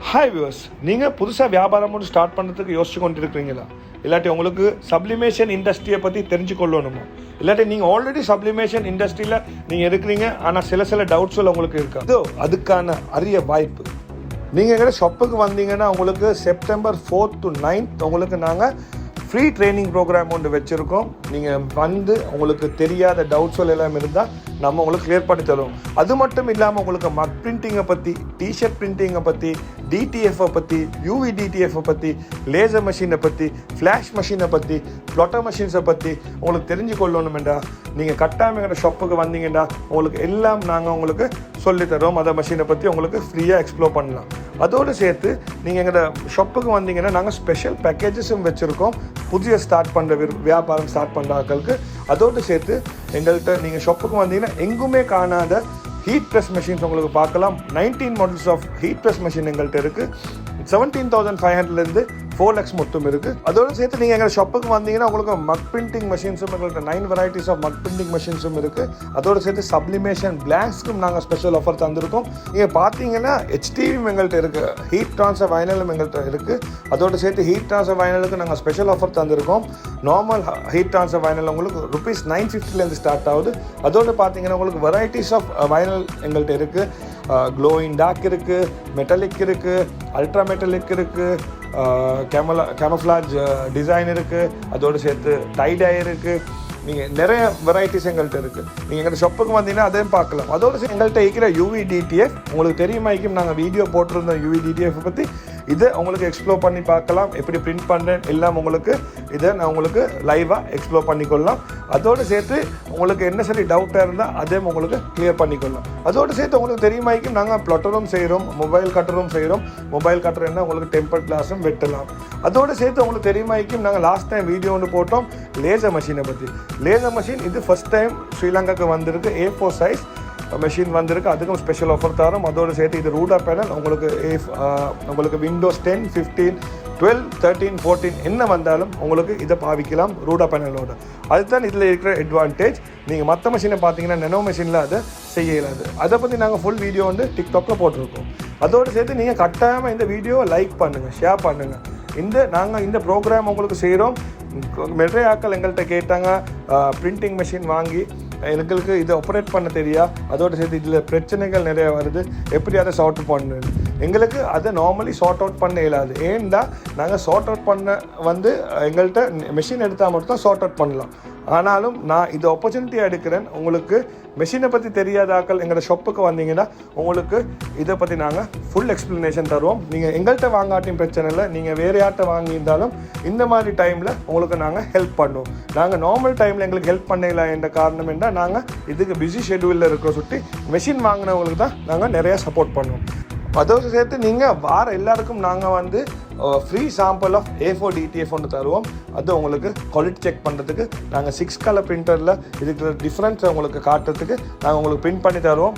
Hi viewers, நீங்கள் புதுசாக வியாபாரம் ஒன்று ஸ்டார்ட் பண்ணுறதுக்கு யோசிச்சு கொண்டு இருக்கிறீங்களா? இல்லாட்டி உங்களுக்கு சப்ளிமேஷன் இண்டஸ்ட்ரியை பற்றி தெரிஞ்சுக்கொள்ளணுமா? இல்லாட்டி நீங்கள் ஆல்ரெடி சப்ளிமேஷன் இண்டஸ்ட்ரியில் நீங்கள் இருக்கிறீங்க, ஆனால் சில டவுட்ஸில் உங்களுக்கு இருக்கா? இதோ அதுக்கான அரிய வாய்ப்பு. நீங்கள் எங்கள் ஷாப்புக்கு வந்தீங்கன்னா உங்களுக்கு செப்டம்பர் 4th to 9th உங்களுக்கு நாங்கள் ஃப்ரீ ட்ரைனிங் ப்ரோக்ராம் ஒன்று வச்சுருக்கோம். நீங்கள் வந்து உங்களுக்கு தெரியாத டவுட்ஸ்கள் எல்லாம் இருந்தால் நம்ம உங்களுக்கு கிளியர் பண்ணி தருவோம். அது மட்டும் இல்லாமல் உங்களுக்கு மக் பிரிண்டிங்கை பற்றி, டிஷர்ட் பிரிண்டிங்கை பற்றி, டிடிஎஃப்பை பற்றி, யூவி டிடிஎஃப்பை பற்றி, லேசர் மெஷினை பற்றி, ஃப்ளாஷ் மெஷினை பற்றி, ப்ளொட்டர் மெஷின்ஸை பற்றி உங்களுக்கு தெரிஞ்சு கொள்ளணுமெண்டா நீங்கள் கட்டாயம் எங்கள் ஷாப்புக்கு வந்தீங்கன்னா உங்களுக்கு எல்லாம் நாங்கள் உங்களுக்கு சொல்லித்தரோம். அந்த மெஷினை பற்றி உங்களுக்கு ஃப்ரீயாக எக்ஸ்ப்ளோர் பண்ணலாம். அதோடு சேர்த்து நீங்கள் எங்களோட ஷாப்புக்கு வந்தீங்கன்னா நாங்கள் ஸ்பெஷல் பேக்கேஜஸும் வச்சுருக்கோம் புதிய ஸ்டார்ட் பண்ணுற வியாபாரம் ஸ்டார்ட் பண்ணுற ஆட்களுக்கு. அதோடு சேர்த்து எங்கள்கிட்ட நீங்கள் ஷாப்புக்கு வந்தீங்கன்னா எங்குமே காணாத ஹீட் ப்ரெஸ் மெஷின்ஸ் உங்களுக்கு பார்க்கலாம். 19 models of heat press machine எங்கள்கிட்ட இருக்குது. 17,500லேருந்து 4 lakhs மொத்தம் இருக்குது. அதோடு சேர்த்து நீங்கள் எங்கள் ஷாப்புக்கு வந்தீங்கன்னா உங்களுக்கு மக் பிரிண்டிங் மெஷின்ஸும் எங்கள்கிட்ட 9 varieties ஆஃப் மக் பிரிண்டிங் மெஷின்ஸும் இருக்குது. அதோடு சேர்த்து சப்ளிமேஷன் பிளாங்க்ஸ்க்கும் நாங்கள் ஸ்பெஷல் ஆஃபர் தந்திருக்கோம். நீங்கள் பார்த்தீங்கன்னா HTVயும் எங்கள்கிட்ட இருக்குது, ஹீட் ட்ரான்ஸ்ஃபர் வைனலும் எங்கள்கிட்ட இருக்குது. அதோடு சேர்த்து ஹீட் ட்ரான்ஸ்ஃபர் வைனலுக்கு நாங்கள் ஸ்பெஷல் ஆஃபர் தந்திருக்கோம். நார்மல் ஹீட் ட்ரான்ஸ்ஃபர் வைனல் உங்களுக்கு ₹950 ஸ்டார்ட் ஆகுது. அதோடு பார்த்தீங்கன்னா உங்களுக்கு வெரைட்டிஸ் ஆஃப் வைனல் எங்கள்கிட்ட இருக்குது. க்ளோயிங் டார்க் இருக்குது, மெட்டலிக் இருக்குது, அல்ட்ரா மெட்டலிக் இருக்குது, கேமஃப்ளாஜ் டிசைன் இருக்குது. அதோடு சேர்த்து டைடை இருக்குது. நீங்கள் நிறைய வெரைட்டிஸ் எங்கள்கிட்ட இருக்குது. நீங்கள் எங்கள் ஷாப்புக்கு வந்தீங்கன்னா அதையும் பார்க்கலாம். அதோடு சேர்த்து எங்கள்கிட்ட இருக்கிற யூவி டிடிஎஃப் உங்களுக்கு தெரியுமாய்க்கும், நாங்கள் வீடியோ போட்டிருந்தோம் யூவி டிடிஎஃப் பற்றி. இதை உங்களுக்கு எக்ஸ்ப்ளோர் பண்ணி பார்க்கலாம். எப்படி பிரிண்ட் பண்ணுறேன் எல்லாம் உங்களுக்கு இதை நான் உங்களுக்கு லைவாக எக்ஸ்ப்ளோர் பண்ணிக்கொள்ளலாம். அதோடு சேர்த்து உங்களுக்கு என்ன சரி டவுட்டாக இருந்தால் அதையும் உங்களுக்கு கிளியர் பண்ணிக்கொள்ளலாம். அதோடு சேர்த்து உங்களுக்கு தெரியுமாய்க்கும் நாங்கள் ப்ளொட்டரும் செய்கிறோம், மொபைல் கட்டரும் செய்கிறோம். மொபைல் கட்டர் என்ன உங்களுக்கு டெம்பர் கிளாஸும் வெட்டலாம். அதோடு சேர்த்து உங்களுக்கு தெரியுமாய்க்கும் நாங்கள் லாஸ்ட் டைம் வீடியோ ஒன்று போட்டோம் லேசர் மெஷினை பற்றி. லேசர் மெஷின் இது ஃபஸ்ட் டைம் ஸ்ரீலங்காவுக்கு வந்திருக்கு. A4 சைஸ் மெஷின் வந்திருக்கு. அதுக்கும் ஸ்பெஷல் ஆஃபர் தரோம். அதோடு சேர்த்து இது ரூடா பேனல் உங்களுக்கு விண்டோஸ் 10, 15, 12, 13, 14 என்ன வந்தாலும் உங்களுக்கு இதை பாவிக்கலாம் ரூடா பேனலோட. அதுதான் இதில் இருக்கிற அட்வான்டேஜ். நீங்கள் மற்ற மெஷினை பார்த்தீங்கன்னா நெனோ மெஷினில் அதை செய்ய இயலாது. அதை பற்றி நாங்கள் ஃபுல் வீடியோ வந்து டிக்டாக்ல போட்டிருக்கோம். அதோடு சேர்த்து நீங்கள் கட்டாயமாக இந்த வீடியோவை லைக் பண்ணுங்கள், ஷேர் பண்ணுங்கள். நாங்கள் இந்த ப்ரோக்ராம் உங்களுக்கு செய்கிறோம். நிறைய ஆட்கள் எங்கள்கிட்ட கேட்டாங்க பிரிண்டிங் மெஷின் வாங்கி எங்களுக்கு இதை ஆப்ரேட் பண்ண தெரியா, அதோடு சேர்த்து இதில் பிரச்சனைகள் நிறைய வருது, எப்படி அதை சார்ட் அவுட் பண்ணுறது. எங்களுக்கு அதை நார்மலி சார்ட் அவுட் பண்ண இயலாது. ஏன்னா நாங்கள் சார்ட் அவுட் பண்ண வந்து எங்கள்கிட்ட மெஷின் எடுத்தால் மட்டும் தான் சார்ட் அவுட் பண்ணலாம். ஆனாலும் நான் இது ஆப்பர்ச்சுனிட்டியாக எடுக்கிறேன். உங்களுக்கு மெஷினை பற்றி தெரியாத ஆக்கள் எங்களோட ஷாப்புக்கு வந்தீங்கன்னா உங்களுக்கு இதை பற்றி நாங்கள் ஃபுல் எக்ஸ்ப்ளனேஷன் தருவோம். நீங்கள் எங்கள்கிட்ட வாங்காட்டியும் பிரச்சனை இல்லை, நீங்கள் வேறு யார்கிட்ட வாங்கியிருந்தாலும் இந்த மாதிரி டைமில் உங்களுக்கு நாங்கள் ஹெல்ப் பண்ணுவோம். நாங்கள் நார்மல் டைமில் எங்களுக்கு ஹெல்ப் பண்ணல என்ற காரணம் என்ன, நாங்கள் இதுக்கு பிஸி ஷெட்யூலில் இருக்கிற சுட்டி மெஷின் வாங்கினவங்களுக்கு தான் நாங்கள் நிறையா சப்போர்ட் பண்ணுவோம். அதோடு சேர்த்து நீங்கள் வார எல்லாருக்கும் நாங்கள் வந்து free sample of A4 DTF ஒன்று தருவோம். அது உங்களுக்கு குவாலிட்டி செக் பண்ணுறதுக்கு நாங்கள் 6 color பிரிண்டரில் இருக்கிற டிஃப்ரென்ஸை உங்களுக்கு காட்டுறதுக்கு நாங்கள் உங்களுக்கு பிரிண்ட் பண்ணி தருவோம்.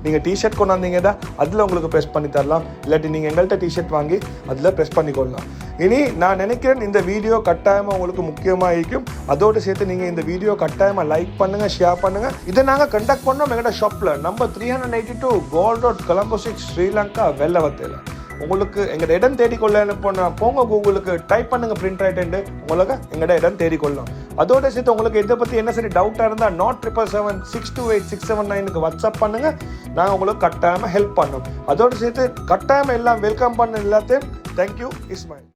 நீங்கள் டிஷர்ட் கொண்டு வந்தீங்கன்னா அதில் உங்களுக்கு ப்ரெஸ் பண்ணி தரலாம். இல்லாட்டி நீங்கள் எங்கள்கிட்ட டிஷர்ட் வாங்கி அதில் ப்ரெஸ் பண்ணிக்கொள்ளலாம். இனி நான் நினைக்கிறேன் இந்த வீடியோ கட்டாயமாக உங்களுக்கு முக்கியமாக இருக்கும். அதோடு சேர்த்து நீங்கள் இந்த வீடியோ கட்டாயமாக லைக் பண்ணுங்கள், ஷேர் பண்ணுங்கள். இதை நாங்கள் கண்டக்ட் பண்ணோம் எங்களோட ஷாப்பில் number 382 gold road, Colombo 6, Sri Lanka, வெள்ளவத்தையில். உங்களுக்கு எங்களோட இடம் தேடிக்கொள்ள போங்க, கூகுளுக்கு டைப் பண்ணுங்கள் பிரிண்ட் ஆகிட்டு உங்களுக்கு எங்களோட இடம் தேடிக்கொள்ளலாம். அதோட சேர்த்து உங்களுக்கு இதை பற்றி என்ன சரி டவுட்டாக இருந்தால் 07776286779 வாட்ஸ்அப் பண்ணுங்கள். நாங்கள் உங்களுக்கு கட்டாயமாக ஹெல்ப் பண்ணோம். அதோடு சேர்த்து கட்டாயமாக எல்லாம் வெல்கம் பண்ண எல்லாத்தையும் தேங்க்யூ இஸ்மாயில்.